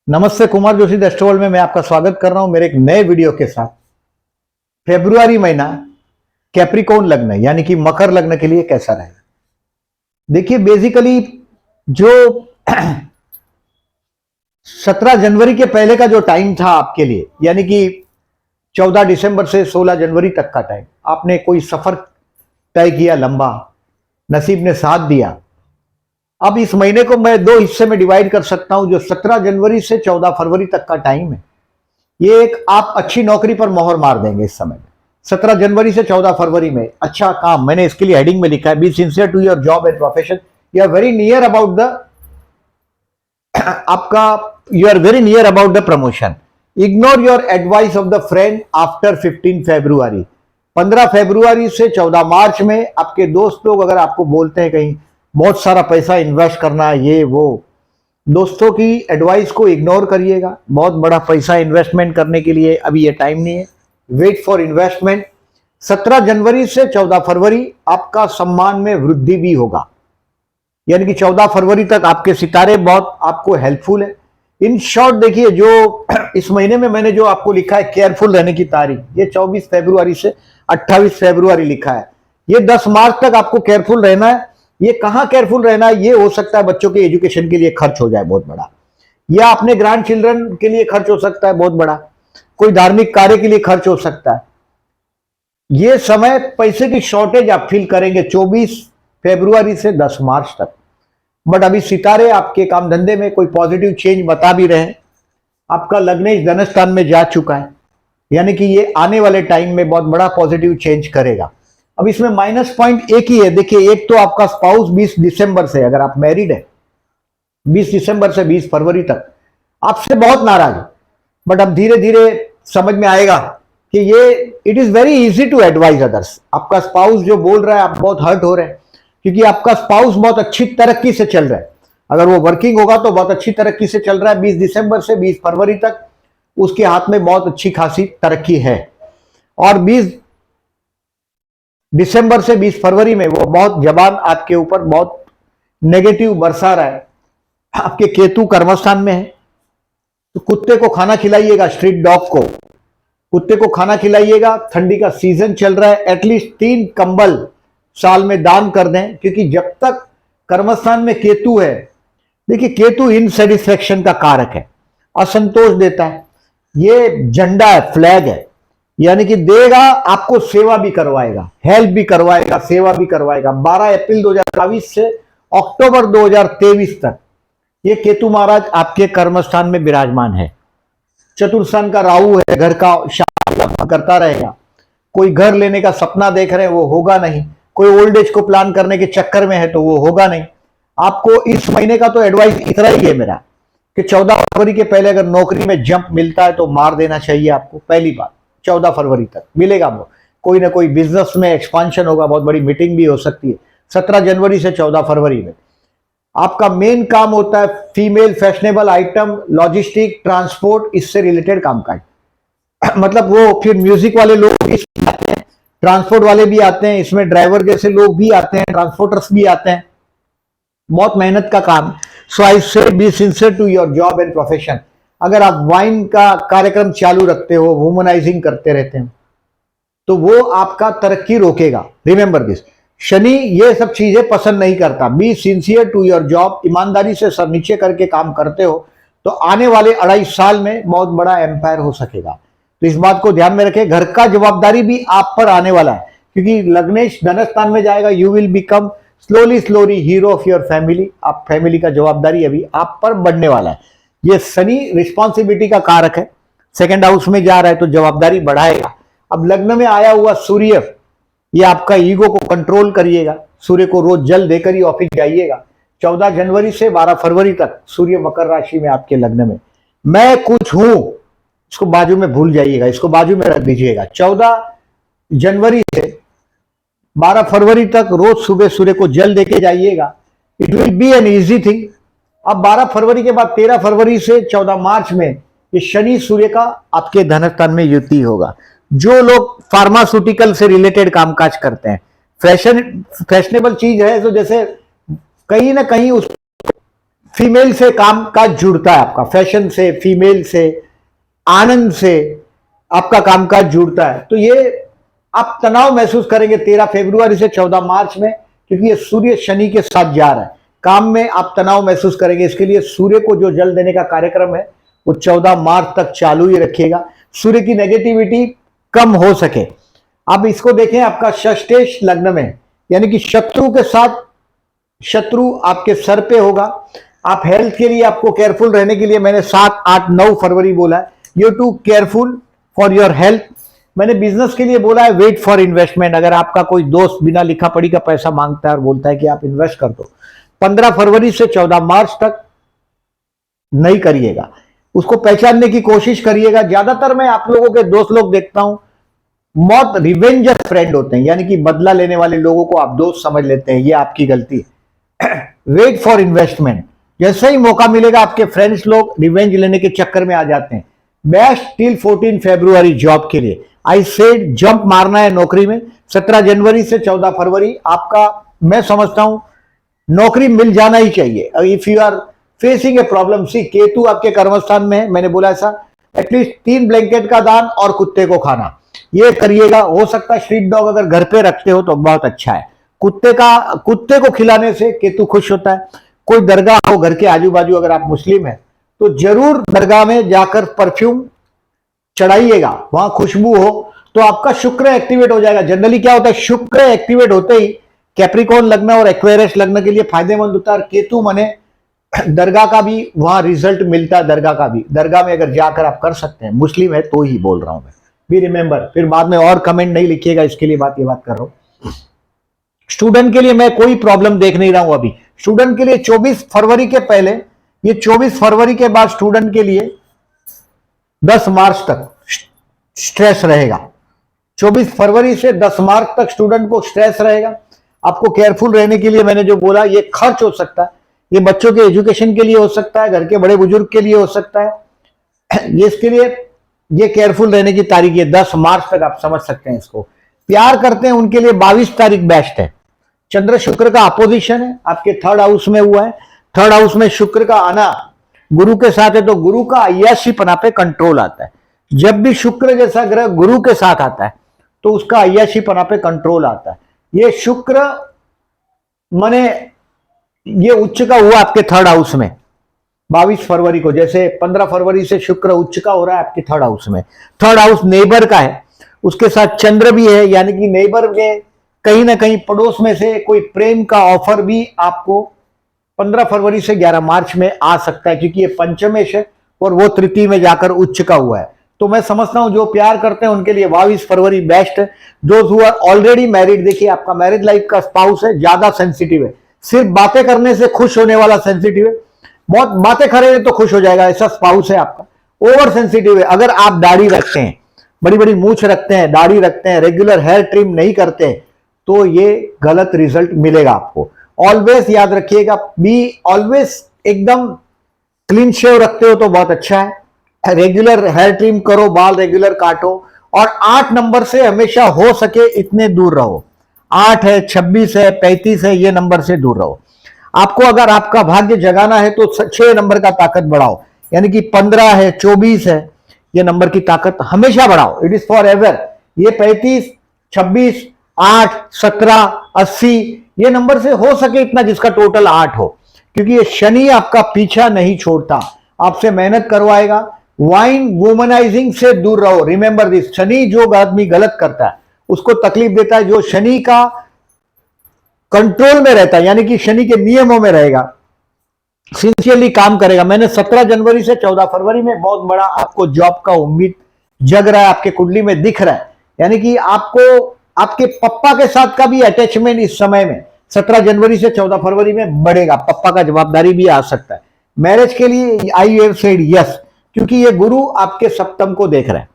नमस्ते, Kumar Joshi the astro world में मैं आपका स्वागत कर रहा हूं मेरे एक नए वीडियो के साथ। फेब्रुआरी महीना कैप्रिकॉर्न लग्न यानी कि मकर लग्न के लिए कैसा रहेगा। देखिए, बेसिकली जो 17 जनवरी के पहले का जो टाइम था आपके लिए, यानी कि 14 दिसंबर से 16 जनवरी तक का टाइम, आपने कोई सफर तय किया लंबा, नसीब ने साथ दिया। अब इस महीने को मैं दो हिस्से में डिवाइड कर सकता हूं। जो 17 जनवरी से 14 फरवरी तक का टाइम है, ये एक आप अच्छी नौकरी पर मोहर मार देंगे इस समय में। 17 जनवरी से 14 फरवरी में अच्छा काम, मैंने इसके लिए हेडिंग में लिखा है, be sincere to your job and profession, you are very near about the आपका you are very near about the promotion. Ignore your advice of the friend after 15 February. 15 February से 14 मार्च में आपके दोस्त लोग अगर आपको बोलते हैं कहीं बहुत सारा पैसा इन्वेस्ट करना है, ये वो, दोस्तों की एडवाइस को इग्नोर करिएगा। बहुत बड़ा पैसा इन्वेस्टमेंट करने के लिए अभी ये टाइम नहीं है, वेट फॉर इन्वेस्टमेंट। 17 जनवरी से 14 फरवरी आपका सम्मान में वृद्धि भी होगा, यानी कि 14 फरवरी तक आपके सितारे बहुत आपको हेल्पफुल है। इन शॉर्ट देखिए, जो इस महीने में मैंने जो आपको लिखा है केयरफुल रहने की तारीख, ये 24 फरवरी से 28 फरवरी लिखा है। ये 10 मार्च तक आपको केयरफुल रहना है। ये कहां केयरफुल रहना है? ये हो सकता है बच्चों के एजुकेशन के लिए खर्च हो जाए बहुत बड़ा, या अपने ग्रैंड चिल्ड्रन के लिए खर्च हो सकता है बहुत बड़ा, कोई धार्मिक कार्य के लिए खर्च हो सकता है। ये समय पैसे की शॉर्टेज आप फील करेंगे 24 फरवरी से 10 मार्च तक। बट अभी सितारे आपके काम धंधे में कोई पॉजिटिव चेंज बता भी रहे हैं। आपका लग्नेश धनस्थान में जा चुका है, यानी कि ये आने वाले टाइम में बहुत बड़ा पॉजिटिव चेंज करेगा। अब इसमें माइनस पॉइंट एक ही है। देखिए, एक तो आपका स्पाउस 20 दिसंबर से, अगर आप मैरिड है, 20 दिसंबर से 20 फरवरी तक आपसे बहुत नाराज है। बट अब धीरे धीरे समझ में आएगा कि ये it is very easy to advise others. आपका स्पाउस जो बोल रहा है, आप बहुत हर्ट हो रहे हैं, क्योंकि आपका स्पाउस बहुत अच्छी तरक्की से चल रहा है। अगर वो वर्किंग होगा तो बहुत अच्छी तरक्की से चल रहा है। 20 दिसंबर से 20 फरवरी तक उसके हाथ में बहुत अच्छी खासी तरक्की है, और 20 दिसंबर से 20 फरवरी में वो बहुत जबान आपके ऊपर बहुत नेगेटिव बरसा रहा है। आपके केतु कर्मस्थान में है, तो कुत्ते को खाना खिलाइएगा, स्ट्रीट डॉग को, कुत्ते को खाना खिलाइएगा। ठंडी का सीजन चल रहा है, एटलीस्ट 3 कंबल साल में दान कर दें, क्योंकि जब तक कर्मस्थान में केतु है, देखिए केतु इनसेटिस्फेक्शन का कारक है, असंतोष देता है। ये झंडा है, फ्लैग है, यानी कि देगा आपको, सेवा भी करवाएगा, हेल्प भी करवाएगा, सेवा भी करवाएगा। 12 अप्रैल 2022 से अक्टूबर 2023 तक ये केतु महाराज आपके कर्मस्थान में विराजमान है। चतुर्थस्थान का राहु है, घर का शांति करता रहेगा। कोई घर लेने का सपना देख रहे हैं, वो होगा नहीं। कोई ओल्ड एज को प्लान करने के चक्कर में है, तो वो होगा नहीं। आपको इस महीने का तो एडवाइस इतना ही है मेरा कि 14 फरवरी के पहले अगर नौकरी में जंप मिलता है तो मार देना चाहिए आपको। पहली बात, 14 फरवरी तक मिलेगा, वो कोई ना कोई बिजनेस में एक्सपांशन होगा, बहुत बड़ी मीटिंग भी हो सकती है। 17 जनवरी से 14 फरवरी में आपका मेन काम होता है female fashionable item, logistic, transport, इससे रिलेटेड कामकाज। मतलब वो फिर म्यूजिक वाले लोग इसमें आते हैं, ट्रांसपोर्ट वाले भी आते हैं, इसमें ड्राइवर जैसे लोग भी आते हैं, ट्रांसपोर्टर्स भी आते हैं। बहुत मेहनत का काम। So I say be sincere to your job and profession. अगर आप वाइन का कार्यक्रम चालू रखते हो, वुमनाइजिंग करते रहते हो, तो वो आपका तरक्की रोकेगा। रिमेंबर दिस, शनि ये सब चीजें पसंद नहीं करता। Be sincere to your job, ईमानदारी से सर नीचे करके काम करते हो तो आने वाले 2.5 साल में बहुत बड़ा एम्पायर हो सकेगा। तो इस बात को ध्यान में रखें। घर का जवाबदारी भी आप पर आने वाला है, क्योंकि लग्नेश धनस्थान में जाएगा। You will become slowly hero of your family. आप फैमिली का जवाबदारी अभी आप पर बढ़ने वाला है। ये शनि रिस्पॉन्सिबिलिटी का कारक है, सेकंड हाउस में जा रहा है तो जवाबदारी बढ़ाएगा। अब लग्न में आया हुआ सूर्य, ये आपका ईगो को कंट्रोल करिएगा। सूर्य को रोज जल देकर ही ऑफिस जाइएगा। 14 जनवरी से 12 फरवरी तक सूर्य मकर राशि में आपके लग्न में। मैं कुछ हूं, इसको बाजू में भूल जाइएगा, इसको बाजू में रख दीजिएगा। 14 जनवरी से 12 फरवरी तक रोज सुबह सूर्य को जल देके जाइएगा। It will be an easy thing. अब 12 फरवरी के बाद 13 फरवरी से 14 मार्च में ये शनि सूर्य का आपके धनस्थान में युति होगा। जो लोग फार्मास्यूटिकल से रिलेटेड कामकाज करते हैं, फैशनेबल चीज है, तो जैसे कहीं ना कहीं उस फीमेल से काम काज जुड़ता है आपका, फैशन से, फीमेल से, आनंद से आपका कामकाज जुड़ता है। तो ये आप तनाव महसूस करेंगे 13 फरवरी से 14 मार्च में, क्योंकि ये सूर्य शनि के साथ जा रहा है। काम में आप तनाव महसूस करेंगे, इसके लिए सूर्य को जो जल देने का कार्यक्रम है वो 14 मार्च तक चालू ही रखिएगा, सूर्य की नेगेटिविटी कम हो सके। अब इसको देखें, आपका षष्ठेश लग्न में, यानी कि शत्रु के साथ, शत्रु आपके सर पे होगा। आप हेल्थ के लिए आपको केयरफुल रहने के लिए मैंने 7, 8, 9 फरवरी बोला है, you to careful for your health. मैंने बिजनेस के लिए बोला है वेट फॉर इन्वेस्टमेंट। अगर आपका कोई दोस्त बिना लिखा पढ़ी का पैसा मांगता है और बोलता है कि आप इन्वेस्ट कर दो, 15 फरवरी से 14 मार्च तक नहीं करिएगा, उसको पहचानने की कोशिश करिएगा। ज्यादातर मैं आप लोगों के दोस्त लोग देखता हूं, मौत रिवेंजर फ्रेंड होते हैं, यानी कि बदला लेने वाले लोगों को आप दोस्त समझ लेते हैं, ये आपकी गलती है। वेट फॉर इन्वेस्टमेंट, जैसे ही मौका मिलेगा आपके फ्रेंड्स लोग रिवेंज लेने के चक्कर में आ जाते हैं। बेस्ट टिल 14 फरवरी जॉब के लिए, आई सेड जंप मारना है नौकरी में। 17 जनवरी से 14 फरवरी आपका, मैं समझता हूं नौकरी मिल जाना ही चाहिए। If you are facing a problem, see Ketu आपके कर्मस्थान में है, मैंने बोला ऐसा, एटलीस्ट 3 ब्लैंकेट का दान और कुत्ते को खाना, ये करिएगा। हो सकता है स्ट्रीट डॉग अगर घर पे रखते हो तो बहुत अच्छा है, कुत्ते को खिलाने से केतु खुश होता है। कोई दरगाह हो घर के आजू बाजू, अगर आप मुस्लिम हैं तो जरूर दरगाह में जाकर परफ्यूम चढ़ाइएगा, वहां खुशबू हो तो आपका शुक्र एक्टिवेट हो जाएगा। जनरली क्या होता है, शुक्र एक्टिवेट होते ही कैप्रिकॉर्न लग्न और एक्वेरियस लग्न के लिए फायदेमंद होता है। केतु मने दरगाह का भी वहां रिजल्ट मिलता है, दरगाह का भी, दरगाह में अगर जाकर आप कर सकते हैं, मुस्लिम है तो ही बोल रहा हूं मैं, भी रिमेंबर, फिर बाद में और कमेंट नहीं लिखिएगा, इसके लिए ये बात कर रहा हूं। स्टूडेंट के लिए मैं कोई प्रॉब्लम देख नहीं रहा हूं अभी। स्टूडेंट के लिए 24 फरवरी के पहले, ये 24 फरवरी के बाद स्टूडेंट के लिए 10 मार्च तक स्ट्रेस रहेगा। 24 फरवरी से 10 मार्च तक स्टूडेंट को स्ट्रेस रहेगा। आपको केयरफुल रहने के लिए मैंने जो बोला, ये खर्च हो सकता है, ये बच्चों के एजुकेशन के लिए हो सकता है, घर के बड़े बुजुर्ग के लिए हो सकता है, ये इसके लिए ये केयरफुल रहने की तारीख है 10 मार्च तक, आप समझ सकते हैं इसको। प्यार करते हैं उनके लिए 22 तारीख बेस्ट है। चंद्र शुक्र का अपोजिशन है, आपके 3rd हाउस में हुआ है। 3rd हाउस में शुक्र का आना गुरु के साथ है, तो गुरु का अय्याशीपना पे कंट्रोल आता है। जब भी शुक्र जैसा ग्रह गुरु के साथ आता है तो उसका अय्याशीपना पे कंट्रोल आता है। ये शुक्र माने ये उच्च का हुआ आपके 3rd हाउस में 22 फरवरी को, जैसे 15 फरवरी से शुक्र उच्च का हो रहा है आपके 3rd हाउस में। 3rd हाउस नेबर का है, उसके साथ चंद्र भी है, यानी कि नेबर में कहीं ना कहीं पड़ोस में से कोई प्रेम का ऑफर भी आपको 15 फरवरी से 11 मार्च में आ सकता है, क्योंकि ये पंचमेश है और वो तृतीय में जाकर उच्च का हुआ है। तो मैं समझता हूं जो प्यार करते हैं उनके लिए 22 फरवरी बेस्ट है। Those who are already married, देखिए आपका मैरिड लाइफ का स्पाउस है, ज्यादा सेंसिटिव है, सिर्फ बातें करने से खुश होने वाला सेंसिटिव है, बहुत बातें करेंगे तो खुश हो जाएगा, ऐसा स्पाउस है आपका। ओवर सेंसिटिव है, अगर आप दाढ़ी रखते हैं, बड़ी बड़ी मूछ रखते हैं, दाढ़ी रखते हैं, रेगुलर हेयर ट्रिम नहीं करते हैं, तो ये गलत रिजल्ट मिलेगा आपको। ऑलवेज याद रखिएगा, बी ऑलवेज एकदम क्लीन शेव रखते हो तो बहुत अच्छा है, रेगुलर हेयर ट्रिम करो, बाल रेगुलर काटो, और 8 नंबर से हमेशा हो सके इतने दूर रहो। 8 है, 26 है, 35 है, ये नंबर से दूर रहो। आपको अगर आपका भाग्य जगाना है तो 6 नंबर का ताकत बढ़ाओ, यानी कि 15 है, 24 है, ये नंबर की ताकत हमेशा बढ़ाओ, इट इज फॉर एवर। ये 35, 26, 8, 17, 80, ये नंबर से हो सके इतना, जिसका टोटल 8 हो, क्योंकि ये शनि आपका पीछा नहीं छोड़ता, आपसे मेहनत करवाएगा। वाइन वुमनाइजिंग से दूर रहो, रिमेंबर दिस। शनि जो आदमी गलत करता है उसको तकलीफ देता है, जो शनि का कंट्रोल में रहता है, यानी कि शनि के नियमों में रहेगा, सिंसियरली काम करेगा। मैंने 17 जनवरी से 14 फरवरी में बहुत बड़ा आपको जॉब का उम्मीद जग रहा है, आपके कुंडली में दिख रहा है, यानी कि आपको आपके पप्पा के साथ का भी अटैचमेंट इस समय में 17 जनवरी से 14 फरवरी में बढ़ेगा, पप्पा का जवाबदारी भी आ सकता है। मैरिज के लिए आई हैव सेड यस, क्योंकि ये गुरु आपके सप्तम को देख रहा है,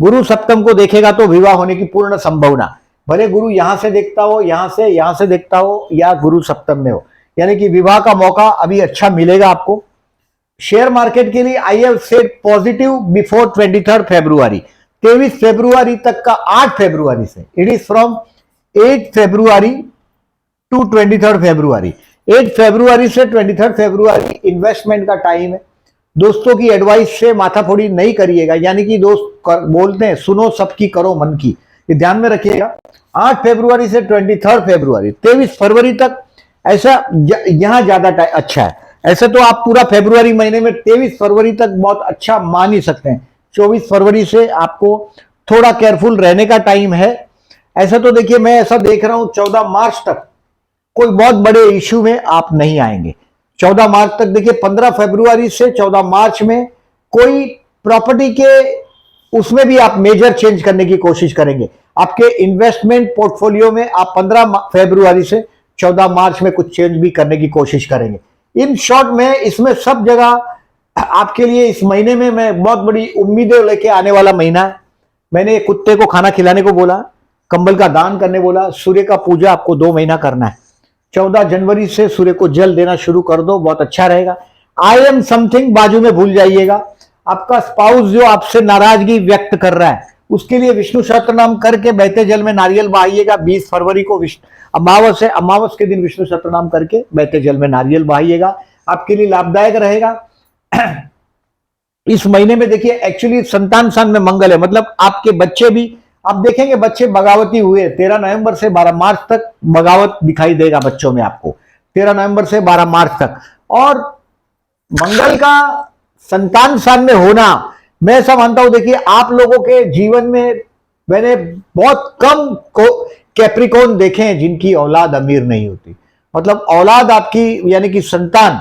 गुरु सप्तम को देखेगा तो विवाह होने की पूर्ण संभावना, भले गुरु यहां से देखता हो, यहां से देखता हो, या गुरु सप्तम में हो, यानी कि विवाह का मौका अभी अच्छा मिलेगा आपको। शेयर मार्केट के लिए I have said positive before 23 फरवरी, 23 फरवरी तक का 8 फरवरी से, इट इज फ्रॉम 8 फरवरी टू 23 फरवरी, 8 फरवरी से 23 फरवरी इन्वेस्टमेंट का टाइम है। दोस्तों की एडवाइस से माथाफोड़ी नहीं करिएगा, यानी कि दोस्त बोलते हैं सुनो सबकी करो मन की, ये ध्यान में रखिएगा। 8 फरवरी से 23 फरवरी 23 फरवरी तक ऐसा यहां ज्यादा अच्छा है। ऐसे तो आप पूरा फरवरी महीने में 23 फरवरी तक बहुत अच्छा मान ही सकते हैं। 24 फरवरी से आपको थोड़ा केयरफुल रहने का टाइम है। ऐसा तो देखिए मैं ऐसा देख रहा हूं 14 मार्च तक कोई बहुत बड़े इश्यू में आप नहीं आएंगे। 14 मार्च तक देखिए, 15 फरवरी से 14 मार्च में कोई प्रॉपर्टी के उसमें भी आप मेजर चेंज करने की कोशिश करेंगे। आपके इन्वेस्टमेंट पोर्टफोलियो में आप 15 फरवरी से 14 मार्च में कुछ चेंज भी करने की कोशिश करेंगे। इन शॉर्ट में इसमें सब जगह आपके लिए इस महीने में मैं बहुत बड़ी उम्मीदें लेके आने वाला महीना है। मैंने कुत्ते को खाना खिलाने को बोला, कंबल का दान करने बोला, सूर्य का पूजा आपको 2 महीना करना है। 14 जनवरी से सूर्य को जल देना शुरू कर दो, बहुत अच्छा रहेगा। आई एम समथिंग बाजू में भूल जाइएगा। आपका स्पाउस जो आपसे नाराजगी व्यक्त कर रहा है उसके लिए विष्णु सहस्त्रनाम करके बहते जल में नारियल बहाइएगा। 20 फरवरी को अमावस है, अमावस के दिन विष्णु सहस्त्रनाम करके बहते जल में नारियल बहाइएगा, आपके लिए लाभदायक रहेगा। इस महीने में देखिए एक्चुअली संतान स्थान में मंगल है, मतलब आपके बच्चे भी आप देखेंगे बच्चे बगावती हुए। 13 नवंबर से 12 मार्च तक बगावत दिखाई देगा बच्चों में आपको, 13 नवंबर से 12 मार्च तक। और मंगल का संतान स्थान में होना, मैं ऐसा मानता हूं देखिए आप लोगों के जीवन में मैंने बहुत कम को कैप्रिकॉर्न देखे हैं जिनकी औलाद अमीर नहीं होती। मतलब औलाद आपकी यानी कि संतान,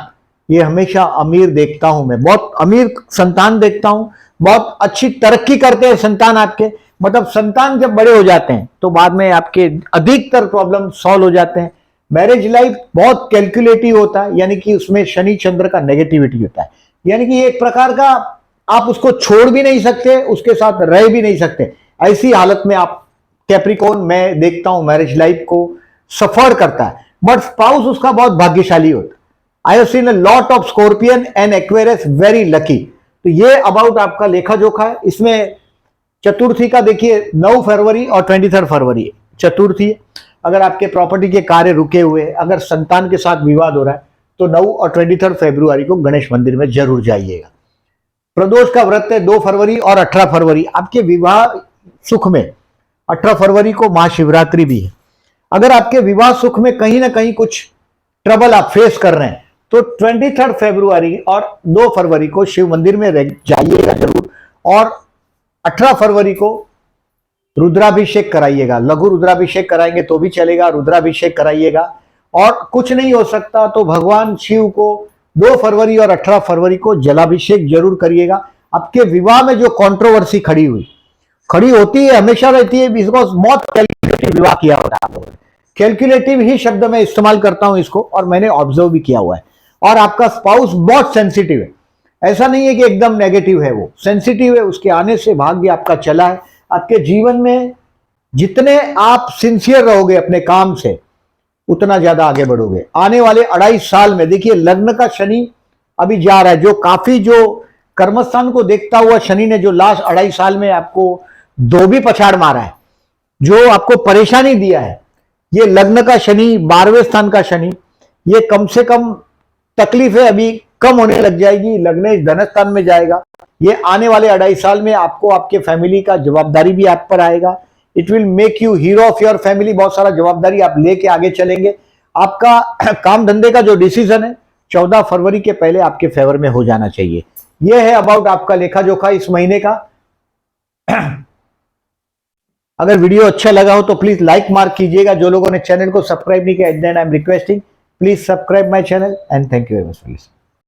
ये हमेशा अमीर देखता हूं मैं, बहुत अमीर संतान देखता हूं, बहुत अच्छी तरक्की करते हैं संतान आपके। मतलब संतान जब बड़े हो जाते हैं तो बाद में आपके अधिकतर प्रॉब्लम सॉल्व हो जाते हैं। मैरिज लाइफ बहुत कैलकुलेटिव होता है, यानी कि उसमें शनि चंद्र का नेगेटिविटी होता है, यानी कि एक प्रकार का आप उसको छोड़ भी नहीं सकते, उसके साथ रह भी नहीं सकते। ऐसी हालत में आप कैप्रिकॉर्न मैं देखता हूं मैरिज लाइफ को सफर करता है, बट स्पाउस उसका बहुत भाग्यशाली होता है। I have seen a lot of scorpion and Aquarius very lucky. तो ये अबाउट आपका लेखा जोखा है। इसमें चतुर्थी का देखिए 9 फरवरी और 23 फरवरी चतुर्थी। अगर आपके प्रॉपर्टी के कार्य रुके हुए, अगर संतान के साथ विवाद हो रहा है तो 9 और 23 फरवरी को गणेश मंदिर में जरूर जाइएगा। प्रदोष का व्रत है 2 फरवरी और 18 फरवरी आपके विवाह सुख में। 18 फरवरी को महाशिवरात्रि भी है। अगर आपके विवाह सुख में कहीं ना कहीं कुछ ट्रबल आप फेस कर रहे हैं तो 23 फरवरी और 2 फरवरी को शिव मंदिर में जाइएगा जरूर। और 18 फरवरी को रुद्राभिषेक कराइएगा, लघु रुद्राभिषेक कराएंगे तो भी चलेगा, रुद्राभिषेक कराइएगा। और कुछ नहीं हो सकता तो भगवान शिव को 2 फरवरी और 18 फरवरी को जलाभिषेक जरूर करिएगा। आपके विवाह में जो कंट्रोवर्सी खड़ी होती है, हमेशा रहती है, बिकॉज बहुत कैलकुलेटिव विवाह किया होता है आप लोगों ने। कैलकुलेटिव ही शब्द मैं इस्तेमाल करता हूं इसको, और मैंने ऑब्जर्व भी किया हुआ है। और आपका स्पाउस बहुत सेंसिटिव है, ऐसा नहीं है कि एकदम नेगेटिव है, वो सेंसिटिव है। उसके आने से भाग्य आपका चला है। आपके जीवन में जितने आप सिंसियर रहोगे अपने काम से उतना ज्यादा आगे बढ़ोगे। आने वाले 2.5 साल में देखिए लग्न का शनि अभी जा रहा है, जो काफी जो कर्मस्थान को देखता हुआ शनि ने जो लास्ट 2.5 साल में आपको धोबी पछाड़ मारा है, जो आपको परेशानी दिया है, ये लग्न का शनि, 12वें स्थान का शनि, ये कम से कम तकलीफें अभी कम होने लग जाएगी। लग्न धन स्थान में जाएगा। ये आने वाले 2.5 साल में आपको आपके फैमिली का जवाबदारी भी आप पर आएगा। It will make you hero of your family. बहुत सारा जवाबदारी आप लेके आगे चलेंगे। आपका काम धंधे का जो डिसीजन है 14 फरवरी के पहले आपके फेवर में हो जाना चाहिए। यह है अबाउट आपका लेखा जोखा इस महीने का। अगर वीडियो अच्छा लगा हो तो प्लीज लाइक मार्क कीजिएगा। जो लोगों ने चैनल को सब्सक्राइब नहीं किया, then I am requesting please subscribe my channel and thank you very much.